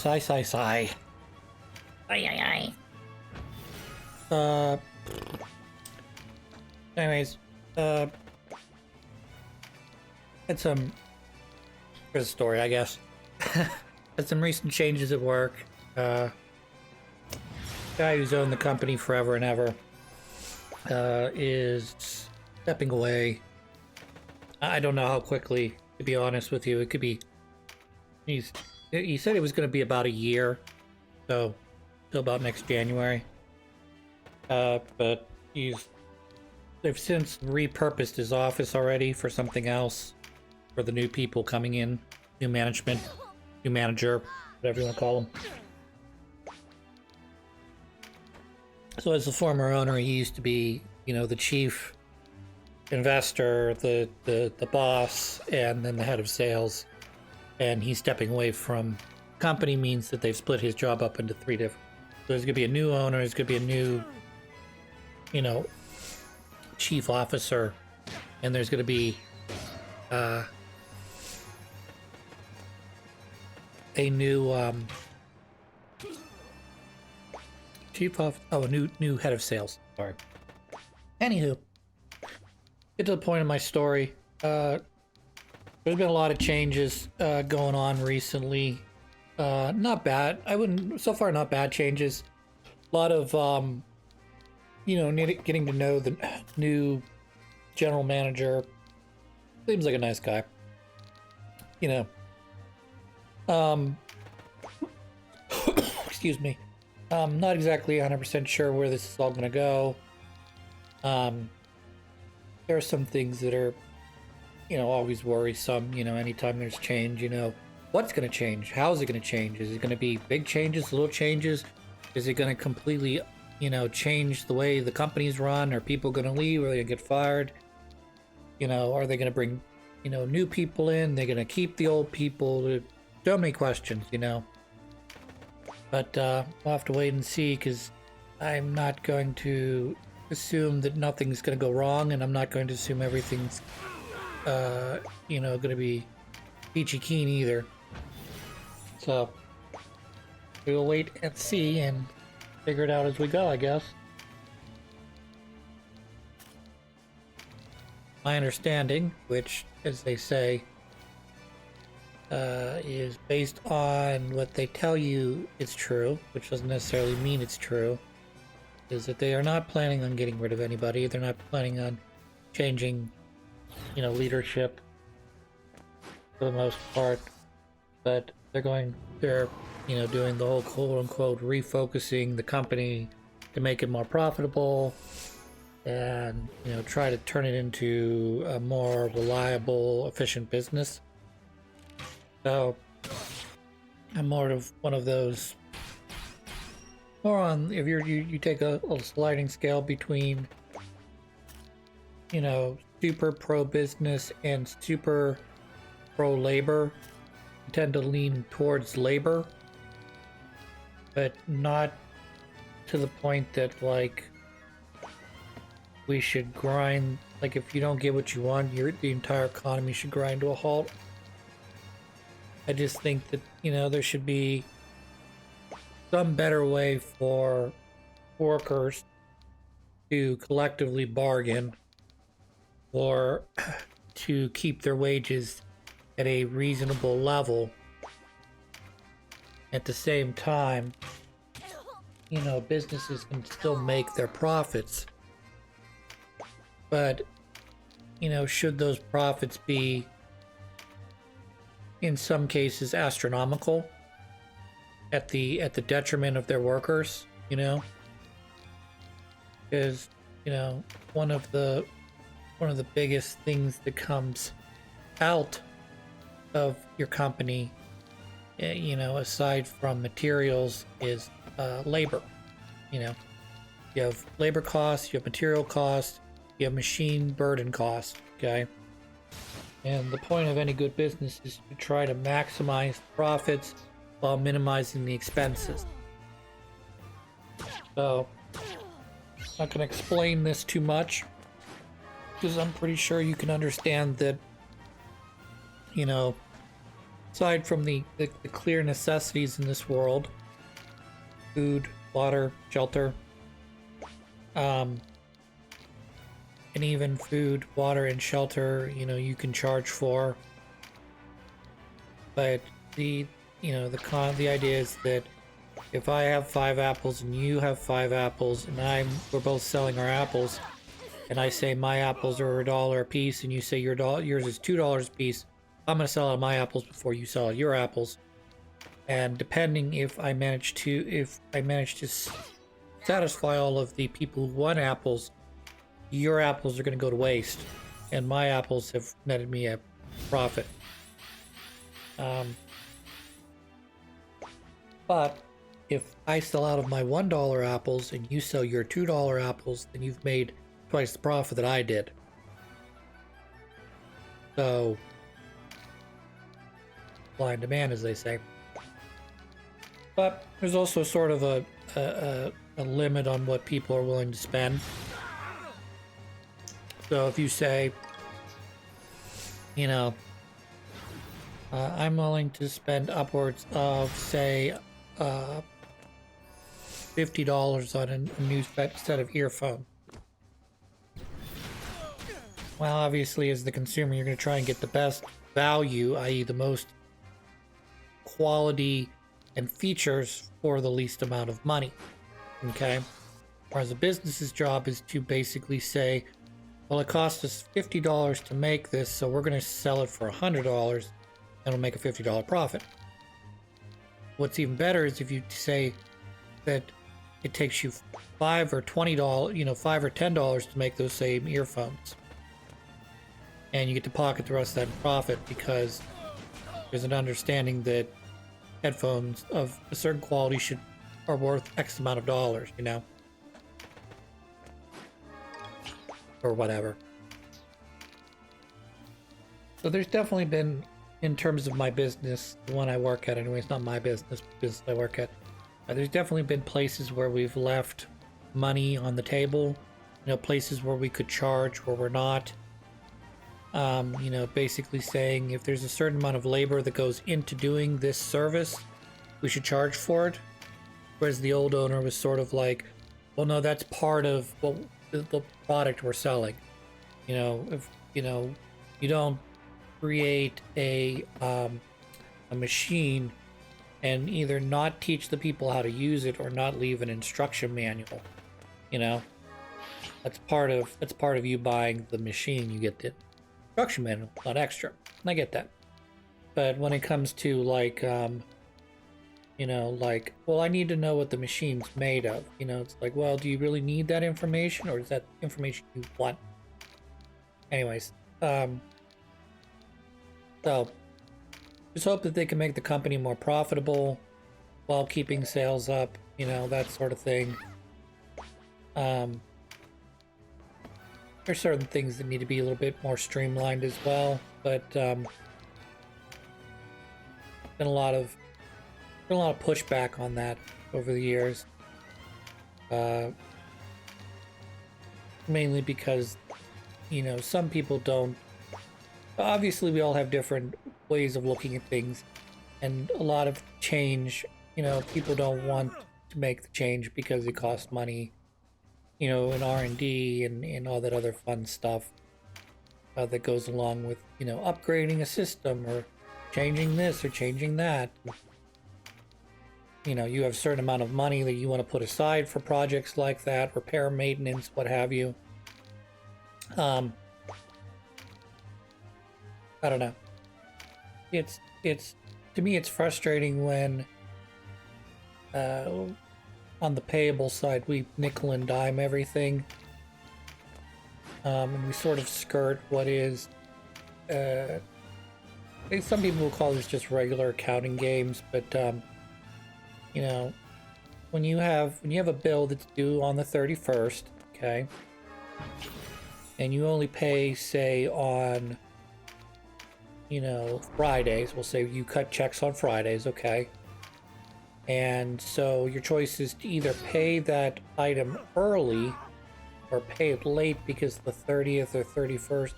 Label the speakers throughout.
Speaker 1: Sigh, sigh, sigh.
Speaker 2: Ay, ay, ay.
Speaker 1: Anyways, had some, here's a story, I guess. Had some recent changes at work. Guy who's owned the company forever and ever is stepping away. I don't know how quickly, to be honest with you. It could be, he said it was going to be about a year, so till about next January. But they've since repurposed his office already for something else, for the new people coming in, new management, new manager, whatever you want to call them. So as a former owner, he used to be, you know, the chief investor, the boss, and then the head of sales. And he's stepping away from company means that they've split his job up into three different. So there's gonna be a new owner, there's gonna be a new, you know, chief officer, and there's gonna be a new a new head of sales. Sorry. Anywho, get to the point of my story. There's been a lot of changes going on recently. Not bad. So far, not bad changes. A lot of, you know, getting to know the new general manager. Seems like a nice guy. You know. Excuse me. Not exactly 100% sure where this is all going to go. There are some things that are, you know, always worrisome. You know, anytime there's change, you know, what's going to change? How is it going to change? Is it going to be big changes, little changes? Is it going to completely, you know, change the way the company's run? Are people going to leave? Are they going to get fired? You know, are they going to bring, you know, new people in? They're going to keep the old people? So many questions, you know. But we'll have to wait and see, because I'm not going to assume that nothing's going to go wrong, and I'm not going to assume everything's, you know, going to be peachy keen either. So we'll wait and see and figure it out as we go, I guess. My understanding, which, as they say, is based on what they tell you is true, which doesn't necessarily mean it's true, is that they are not planning on getting rid of anybody. They're not planning on changing, you know, leadership for the most part, but they're, you know, doing the whole quote-unquote refocusing the company to make it more profitable and, you know, try to turn it into a more reliable, efficient business. So I'm more of one of those, more on, if you take a little sliding scale between, you know, super pro business and super pro labor. I tend to lean towards labor, but not to the point that, like, we should grind, like, if you don't get what you want, the entire economy should grind to a halt. I just think that, you know, there should be some better way for workers to collectively bargain or to keep their wages at a reasonable level. At the same time, you know, businesses can still make their profits, but, you know, should those profits be, in some cases, astronomical at the detriment of their workers, you know? Because, you know, one of the biggest things that comes out of your company, you know, aside from materials, is labor. You know, you have labor costs, you have material costs, you have machine burden costs, okay? And the point of any good business is to try to maximize profits while minimizing the expenses. So, I'm not going to explain this too much, because I'm pretty sure you can understand that, you know, aside from the clear necessities in this world, food, water, shelter, and even food, water, and shelter, you know, you can charge for. But the idea is that if I have 5 apples and you have 5 apples and we're both selling our apples, and I say my apples are $1 a piece and you say yours is $2 a piece, I'm gonna sell out my apples before you sell out your apples. And depending if I manage to satisfy all of the people who want apples, your apples are gonna go to waste, and my apples have netted me a profit. But if I sell out of my $1 apples and you sell your $2 apples, then you've made twice the profit that I did. So, supply and demand, as they say. But there's also sort of a limit on what people are willing to spend. So if you say, you know, I'm willing to spend upwards of, say, $50 on a new set of earphones. Well, obviously, as the consumer, you're going to try and get the best value, i.e. the most quality and features for the least amount of money. Okay? Whereas a business's job is to basically say, well, it cost us $50 to make this, so we're going to sell it for $100 and we'll make a $50 profit. What's even better is if you say that it takes you $5 or $20, $5 or $10 to make those same earphones. And you get to pocket the rest of that in profit because there's an understanding that headphones of a certain quality are worth X amount of dollars, you know? Or whatever. So there's definitely been, in terms of my business, the one I work at anyway, it's not my business, business I work at, there's definitely been places where we've left money on the table, places where we could charge where we're not. Basically saying if there's a certain amount of labor that goes into doing this service, we should charge for it. Whereas the old owner was sort of like, well, no, that's part of the product we're selling. If you don't create a machine and either not teach the people how to use it or not leave an instruction manual, that's part of you buying the machine. You get the instruction manual, not extra. And I get that. But when it comes to well, I need to know what the machine's made of. It's like, well, do you really need that information, or is that information you want? Anyways, so just hope that they can make the company more profitable while keeping sales up, that sort of thing. There's certain things that need to be a little bit more streamlined as well, but been a lot of pushback on that over the years. Mainly because, some people don't. Obviously, we all have different ways of looking at things, and a lot of change, people don't want to make the change because it costs money, in R&D and all that other fun stuff that goes along with, upgrading a system or changing this or changing that. You have a certain amount of money that you want to put aside for projects like that, repair, maintenance, what have you. I don't know. It's to me, it's frustrating when on the payable side we nickel and dime everything, and we sort of skirt what is some people will call this just regular accounting games, but when you have a bill that's due on the 31st, okay, and you only pay, say, on Fridays, we'll say you cut checks on Fridays, okay, and so your choice is to either pay that item early or pay it late because the 30th or 31st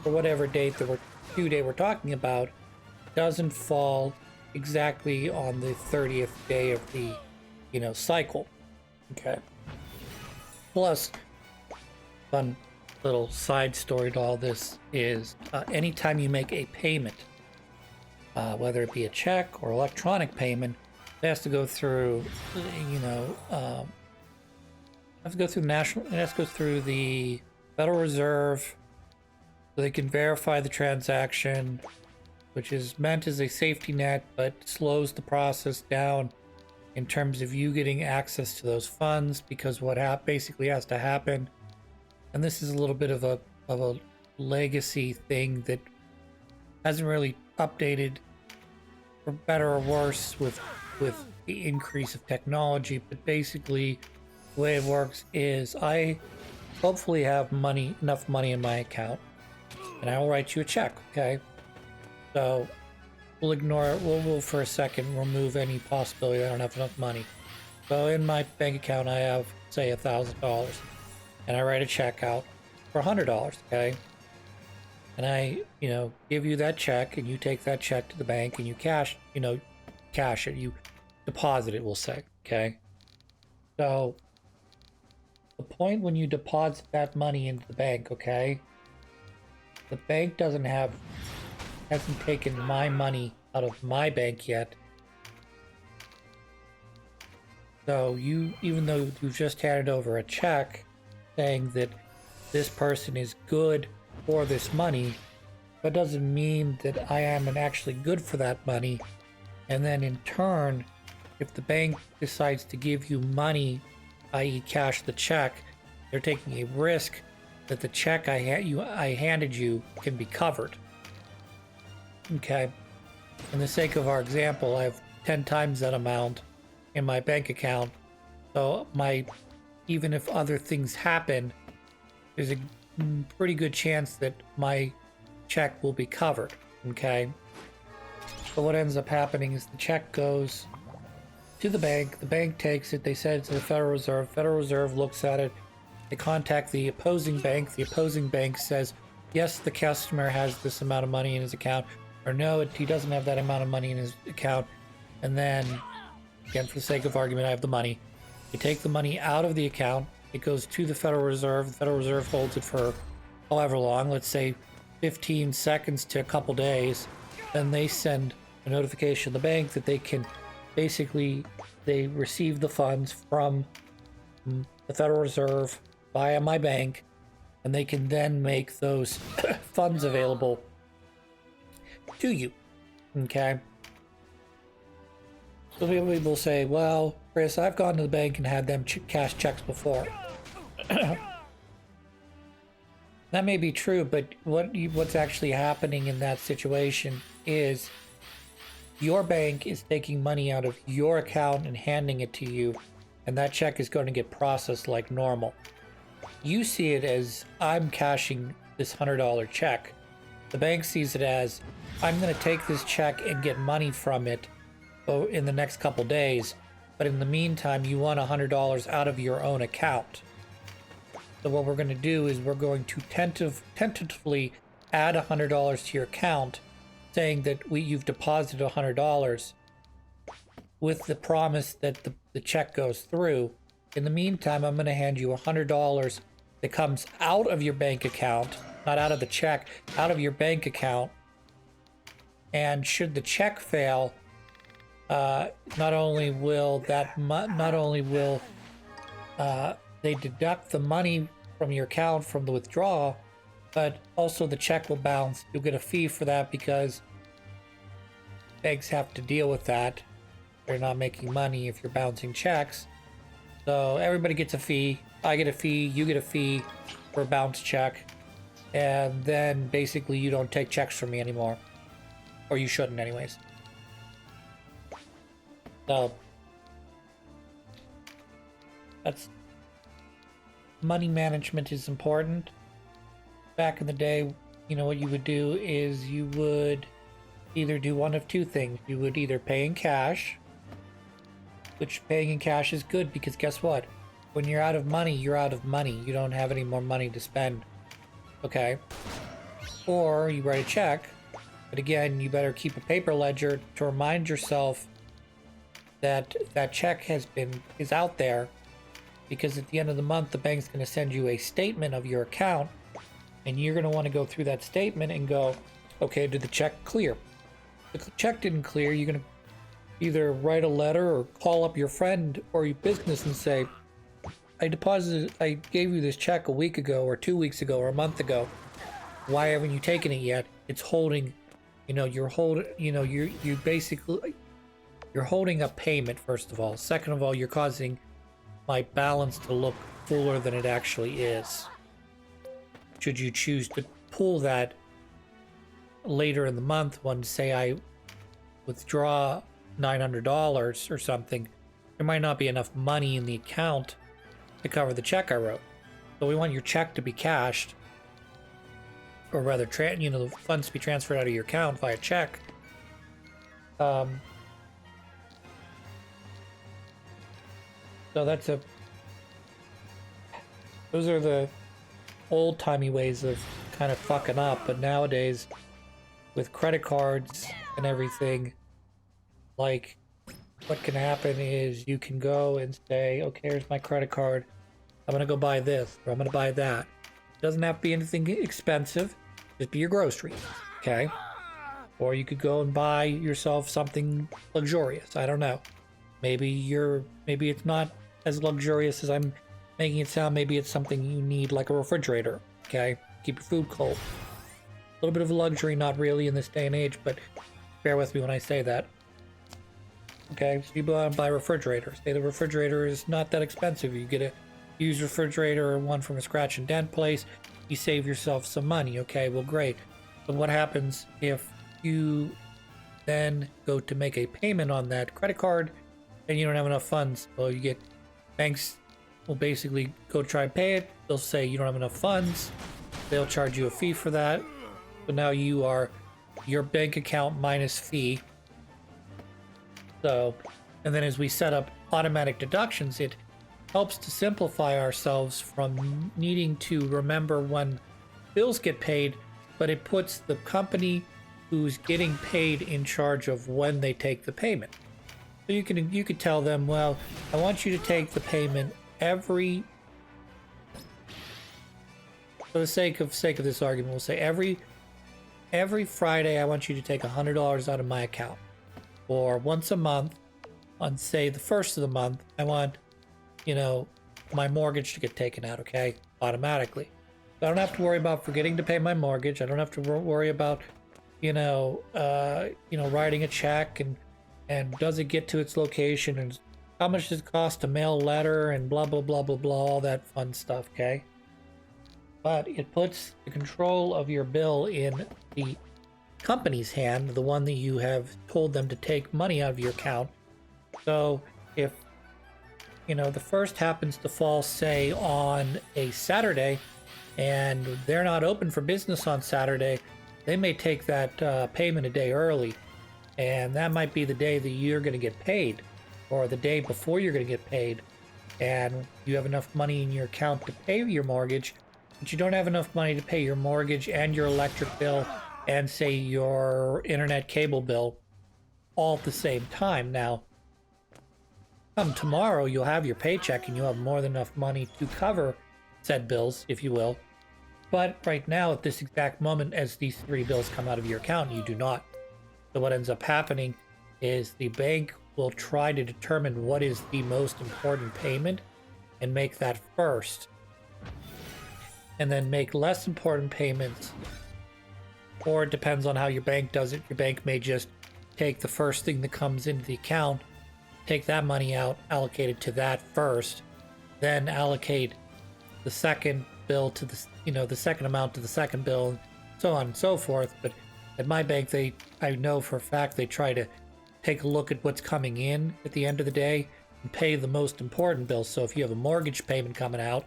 Speaker 1: or whatever date that due date we're talking about doesn't fall exactly on the 30th day of the, cycle. Okay. Plus, fun little side story to all this is anytime you make a payment, whether it be a check or electronic payment, it has to go through, has to go through it has to go through the Federal Reserve so they can verify the transaction, which is meant as a safety net, but slows the process down in terms of you getting access to those funds, because what basically has to happen, and this is a little bit of a legacy thing that hasn't really updated for better or worse with the increase of technology, but basically the way it works is I hopefully have enough money in my account, and I will write you a check, okay? So we'll ignore it. We'll for a second remove any possibility I don't have enough money. So in my bank account, I have, say, $1,000, and I write a check out for $100, okay? And I, give you that check, and you take that check to the bank, and you cash it. You deposit it, we'll say, okay? So the point when you deposit that money into the bank, okay? The bank hasn't taken my money out of my bank yet. So even though you've just handed over a check saying that this person is good for this money, that doesn't mean that I am actually good for that money. And then in turn, if the bank decides to give you money, i.e. cash the check, they're taking a risk that the check I handed you can be covered. Okay, in the sake of our example, I have 10 times that amount in my bank account. So even if other things happen, there's a pretty good chance that my check will be covered. Okay. But what ends up happening is the check goes to the bank takes it, they send it to the Federal Reserve looks at it, they contact the opposing bank says, yes, the customer has this amount of money in his account, or no, he doesn't have that amount of money in his account. And then, again, for the sake of argument, I have the money. You take the money out of the account, it goes to the Federal Reserve, the Federal Reserve holds it for however long, let's say 15 seconds to a couple days, then they send a notification to the bank that they can they receive the funds from the Federal Reserve via my bank, and they can then make those funds available to you. Okay? So people will say, well, Chris, I've gone to the bank and had them cash checks before. That may be true, but what's actually happening in that situation is your bank is taking money out of your account and handing it to you, and that check is going to get processed like normal. You see it as, I'm cashing this $100 check. The bank sees it as, I'm going to take this check and get money from it in the next couple days, but in the meantime, you want $100 out of your own account. So what we're going to do is we're going to tentatively add $100 to your account, saying that you've deposited $100 with the promise that the check goes through. In the meantime, I'm going to hand you $100 that comes out of your bank account, not out of the check, out of your bank account. And should the check fail, not only will they deduct the money from your account from the withdrawal, but also the check will bounce. You'll get a fee for that because banks have to deal with that. They're not making money if you're bouncing checks. So everybody gets a fee. I get a fee, you get a fee for a bounce check. And then basically you don't take checks from me anymore. Or you shouldn't anyways. So that's money management is important. Back in the day, what you would do is you would either do one of two things. You would either pay in cash, which paying in cash is good because guess what? When you're out of money, you're out of money. You don't have any more money to spend. Okay? Or you write a check, But again, you better keep a paper ledger to remind yourself that that check is out there, because at the end of the month, the bank's going to send you a statement of your account, and you're going to want to go through that statement and go, okay, did the check clear? If the check didn't clear, you're going to either write a letter or call up your friend or your business and say, I gave you this check a week ago or 2 weeks ago or a month ago. Why haven't you taken it yet? It's holding, you're holding a payment, first of all. Second of all, you're causing my balance to look fuller than it actually is. Should you choose to pull that later in the month, when, say, I withdraw $900 or something, there might not be enough money in the account to cover the check I wrote. So we want your check to be cashed, or rather, the funds to be transferred out of your account via check. So those are the old-timey ways of kind of fucking up. But nowadays, with credit cards and everything, like, what can happen is you can go and say, okay, here's my credit card. I'm going to go buy this, or I'm going to buy that. It doesn't have to be anything expensive. Just be your groceries, okay? Or you could go and buy yourself something luxurious. I don't know. Maybe it's not as luxurious as I'm making it sound. Maybe it's something you need, like a refrigerator, okay? Keep your food cold. A little bit of a luxury, not really in this day and age, but bear with me when I say that. Okay, so you buy a refrigerator. Say the refrigerator is not that expensive. You get a used refrigerator or one from a scratch and dent place. You save yourself some money. Okay, well, great. But what happens if you then go to make a payment on that credit card and you don't have enough funds? Well, banks will basically go try and pay it. They'll say you don't have enough funds. They'll charge you a fee for that. So now you are your bank account minus fee. So, and then as we set up automatic deductions, it helps to simplify ourselves from needing to remember when bills get paid, but it puts the company who's getting paid in charge of when they take the payment. So you could tell them, well, I want you to take the payment for the sake of this argument, we'll say every Friday I want you to take $100 out of my account. Or once a month, on, say, the first of the month, I want, my mortgage to get taken out, okay? Automatically. So I don't have to worry about forgetting to pay my mortgage. I don't have to worry about, writing a check and does it get to its location and how much does it cost to mail a letter and blah, blah, blah, blah, blah, all that fun stuff, okay? But it puts the control of your bill in the company's hand, the one that you have told them to take money out of your account. So if the first happens to fall, say, on a Saturday and they're not open for business on Saturday, they may take that payment a day early, and that might be the day that you're going to get paid, or the day before you're going to get paid, and you have enough money in your account to pay your mortgage, but you don't have enough money to pay your mortgage and your electric bill and, say, your internet cable bill all at the same time. Now, come tomorrow, you'll have your paycheck and you'll have more than enough money to cover said bills, if you will. But right now, at this exact moment, as these 3 bills come out of your account, you do not. So what ends up happening is the bank will try to determine what is the most important payment and make that first. And then make less important payments. Or it depends on how your bank does it. Your bank may just take the first thing that comes into the account, take that money out, allocate it to that first, then allocate the second bill to the second amount to the second bill, and so on and so forth. But at my bank, I know for a fact they try to take a look at what's coming in at the end of the day and pay the most important bills. So if you have a mortgage payment coming out,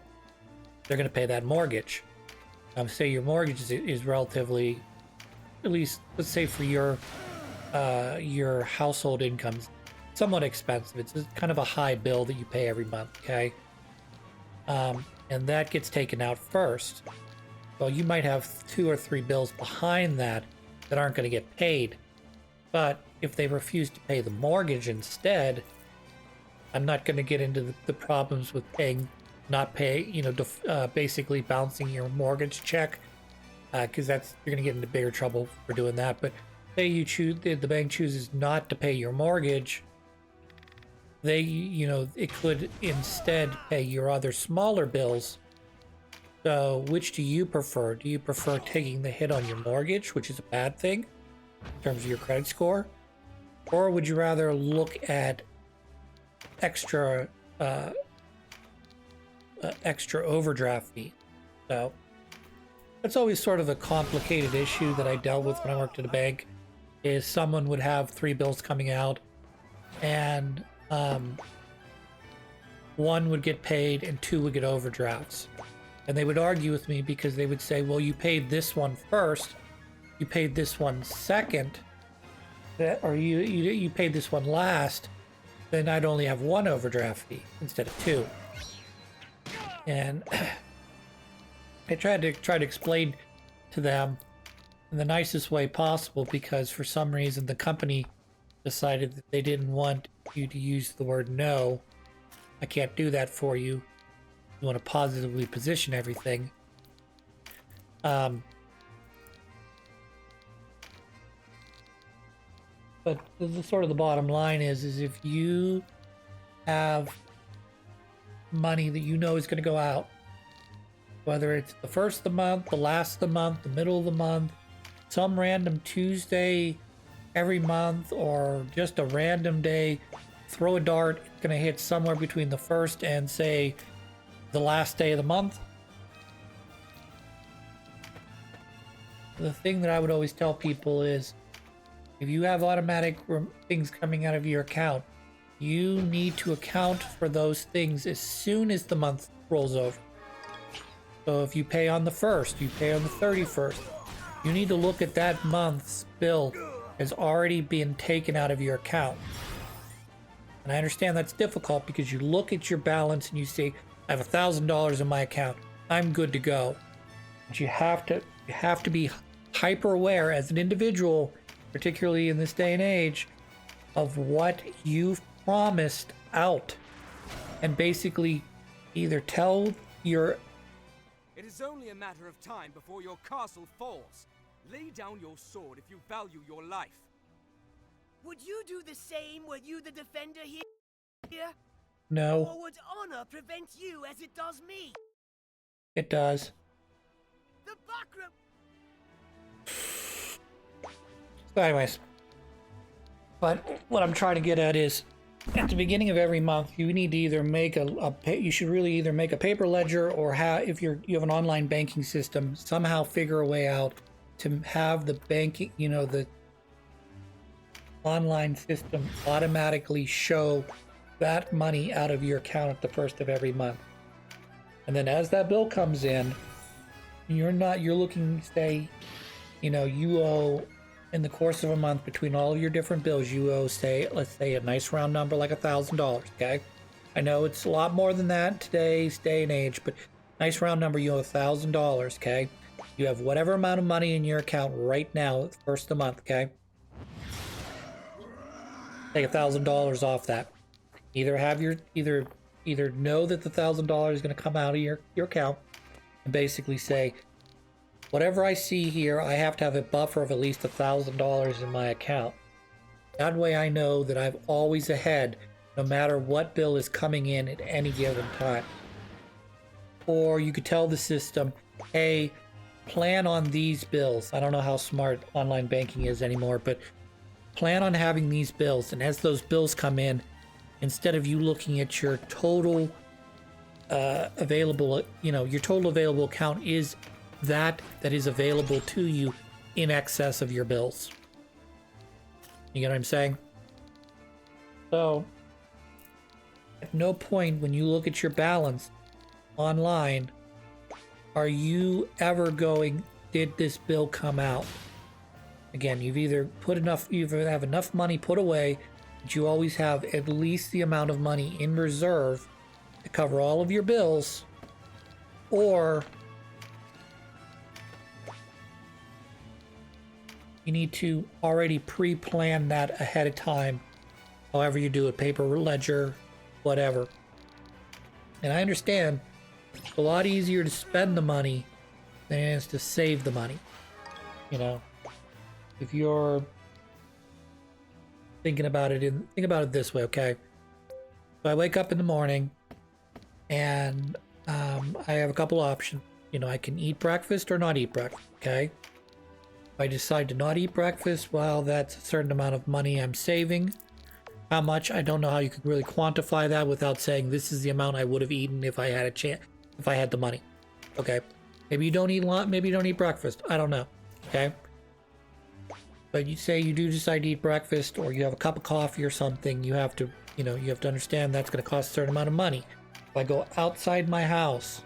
Speaker 1: they're going to pay that mortgage. Say your mortgage is relatively, at least let's say for your household incomes, somewhat expensive. It's kind of a high bill that you pay every month, okay? And that gets taken out first. Well, you might have 2 or 3 bills behind that that aren't going to get paid. But if they refuse to pay the mortgage instead, I'm not going to get into the problems with basically bouncing your mortgage check, because you're going to get into bigger trouble for doing that. But say the bank chooses not to pay your mortgage, it could instead pay your other smaller bills. So which do you prefer? Do you prefer taking the hit on your mortgage, which is a bad thing in terms of your credit score? Or would you rather look at extra overdraft fee? So that's always sort of a complicated issue that I dealt with when I worked at a bank, is someone would have 3 bills coming out, and one would get paid and 2 would get overdrafts. And they would argue with me because they would say, well, you paid this one first, you paid this one second, or you paid this one last, then I'd only have 1 overdraft fee instead of 2. And I tried to explain to them in the nicest way possible, because for some reason the company decided that they didn't want you to use the word no. I can't do that for you. You want to positively position everything. But the bottom line is if you have money that you know is going to go out, whether it's the first of the month, the last of the month, the middle of the month, some random Tuesday every month, or just a random day, throw a dart, it's going to hit somewhere between the first and, say, the last day of the month. The thing that I would always tell people is, if you have automatic things coming out of your account, you need to account for those things as soon as the month rolls over. So if you pay on the 1st, you pay on the 31st, you need to look at that month's bill as already been taken out of your account. And I understand that's difficult, because you look at your balance and you say, I have $1,000 in my account, I'm good to go. But you have to be hyper aware as an individual, particularly in this day and age, of what you've promised out, and basically either tell your...
Speaker 3: It is only a matter of time before your castle falls. Lay down your sword if you value your life.
Speaker 4: Would you do the same were you the defender here?
Speaker 1: No.
Speaker 4: Or would honor prevent you as it does me?
Speaker 1: It does.
Speaker 4: The backroom.
Speaker 1: So anyways, but what I'm trying to get at is, at the beginning of every month, you need to either make you should really either make a paper ledger, or if you have an online banking system, somehow figure a way out to have the banking, the online system automatically show that money out of your account at the first of every month. And then as that bill comes in, you're looking, say, you owe, in the course of a month, between all of your different bills, you owe, let's say a nice round number like $1,000, okay? I know it's a lot more than that in today's day and age, but nice round number, you owe $1,000, okay? You have whatever amount of money in your account right now at the first of the month, okay? Take $1,000 off that. Either know that the $1,000 is going to come out of your account, and basically say, whatever I see here, I have to have a buffer of at least $1,000 in my account. That way I know that I'm always ahead, no matter what bill is coming in at any given time. Or you could tell the system, hey, plan on these bills. I don't know how smart online banking is anymore, but plan on having these bills. And as those bills come in, instead of you looking at your total available, your total available account is that is available to you in excess of your bills. You get what I'm saying? So, at no point when you look at your balance online are you ever going, did this bill come out? Again, you either have enough money put away that you always have at least the amount of money in reserve to cover all of your bills, or you need to already pre-plan that ahead of time. However you do it, paper ledger, whatever. And I understand it's a lot easier to spend the money than it is to save the money. You know, if you're thinking about it, think about it this way, okay? So I wake up in the morning and I have a couple options. You know, I can eat breakfast or not eat breakfast, okay? If I decide to not eat breakfast, well, that's a certain amount of money I'm saving. How much? I don't know how you could really quantify that without saying this is the amount I would have eaten if I had a chance, if I had the money. Okay. Maybe you don't eat lunch, maybe you don't eat breakfast. I don't know. Okay. But you say you do decide to eat breakfast or you have a cup of coffee or something, you have to, you know, you have to understand that's going to cost a certain amount of money. If I go outside my house,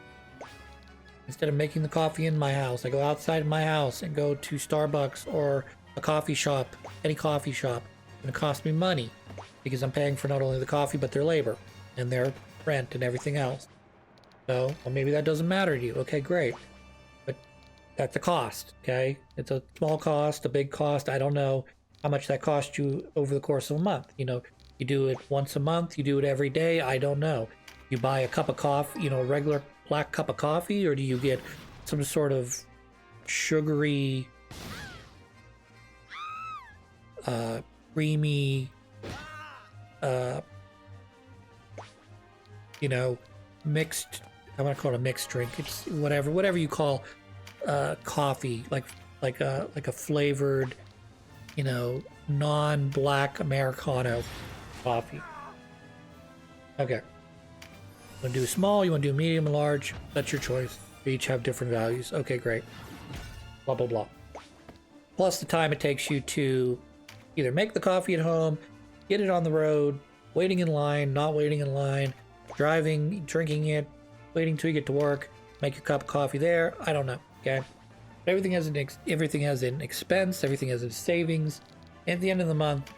Speaker 1: instead of making the coffee in my house, I go outside my house and go to Starbucks or a coffee shop, any coffee shop. It's going to cost me money because I'm paying for not only the coffee, but their labor and their rent and everything else. So, well, maybe that doesn't matter to you. Okay, great. But that's a cost, okay? It's a small cost, a big cost. I don't know how much that costs you over the course of a month. You know, you do it once a month, you do it every day. I don't know. You buy a cup of coffee, you know, a regular black cup of coffee, or do you get some sort of sugary, creamy, you know, mixed, I want to call it a mixed drink. It's whatever you call coffee, like a flavored, you know, non-black Americano coffee. Okay. You want to do small, you want to do medium and large, that's your choice. They each have different values. Okay, great. Blah, blah, blah. Plus the time it takes you to either make the coffee at home, get it on the road, waiting in line, not waiting in line, driving, drinking it, waiting till you get to work, make your cup of coffee there. I don't know, okay? But everything has an expense, everything has a savings. And at the end of the month,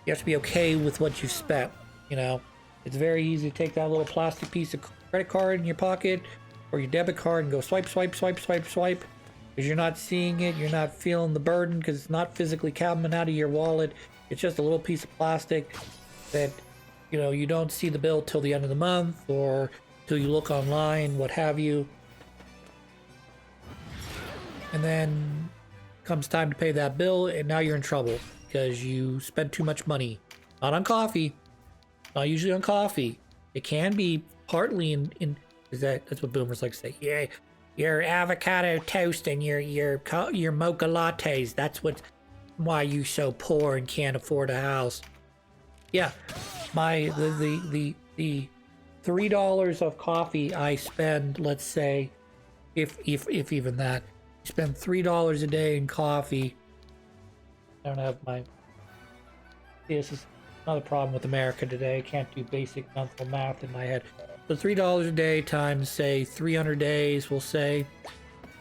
Speaker 1: you have to be okay with what you've spent, you know? It's very easy to take that little plastic piece of credit card in your pocket or your debit card and go swipe, swipe, swipe, swipe, swipe. Because you're not seeing it, you're not feeling the burden because it's not physically coming out of your wallet. It's just a little piece of plastic that, you know, you don't see the bill till the end of the month or till you look online, what have you. And then comes time to pay that bill and now you're in trouble because you spent too much money. Not on coffee. Not usually on coffee. It can be partly in that's what boomers like to say. Yeah, your avocado toast and your mocha lattes. That's why you so poor and can't afford a house. Yeah, the $3 of coffee I spend, let's say, if even that, you spend $3 a day in coffee. I don't have my. This is another problem with America today. I can't do basic mental math in my head. So $3 a day times, say, 300 days, we'll say.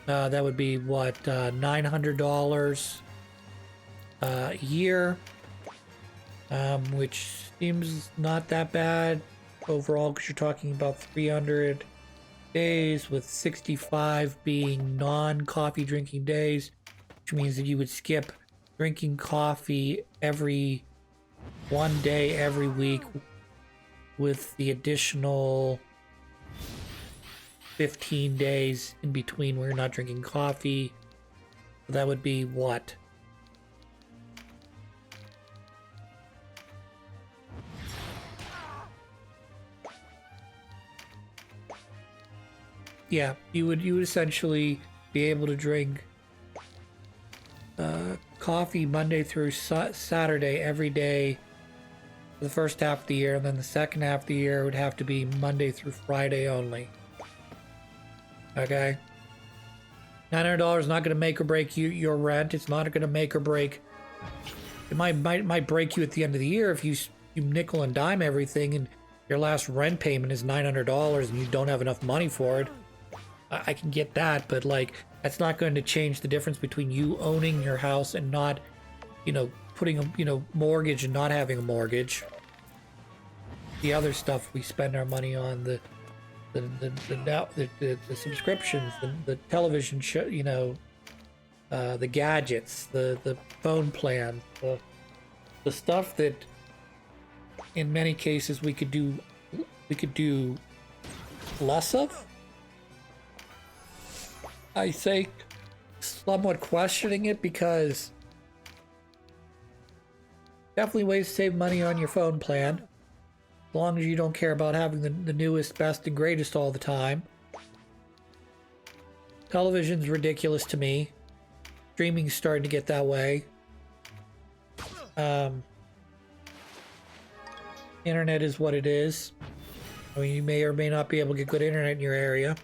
Speaker 1: That would be, what, $900 a year. Which seems not that bad overall, because you're talking about 300 days with 65 being non-coffee drinking days, which means that you would skip drinking coffee every one day every week with the additional 15 days in between where you're not drinking coffee. That would be what? Yeah, you would essentially be able to drink coffee Monday through Saturday every day for the first half of the year, and then the second half of the year would have to be Monday through Friday only. Okay? $900 is not going to make or break your rent. It's not going to make or break. It might break you at the end of the year if you nickel and dime everything and your last rent payment is $900 and you don't have enough money for it. I can get that, but like that's not going to change the difference between you owning your house and not, you know, putting a, you know, mortgage and not having a mortgage. The other stuff we spend our money on, the subscriptions, the television show, you know, the gadgets, the phone plan, the stuff that in many cases we could do less of. I think somewhat questioning it, because definitely ways to save money on your phone plan, as long as you don't care about having the newest, best, and greatest all the time. Television's ridiculous to me. Streaming's starting to get that way. Internet is what it is. I mean, you may or may not be able to get good internet in your area.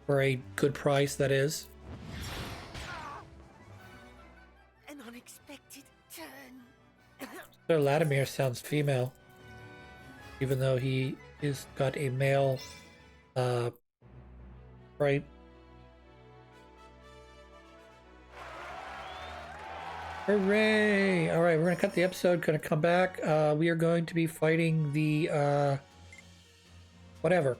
Speaker 1: For a good price, that is.
Speaker 4: An unexpected turn.
Speaker 1: Sir Latimer sounds female. Even though he is got a male, right? Hooray! Alright, we're gonna cut the episode, gonna come back. We are going to be fighting the, whatever.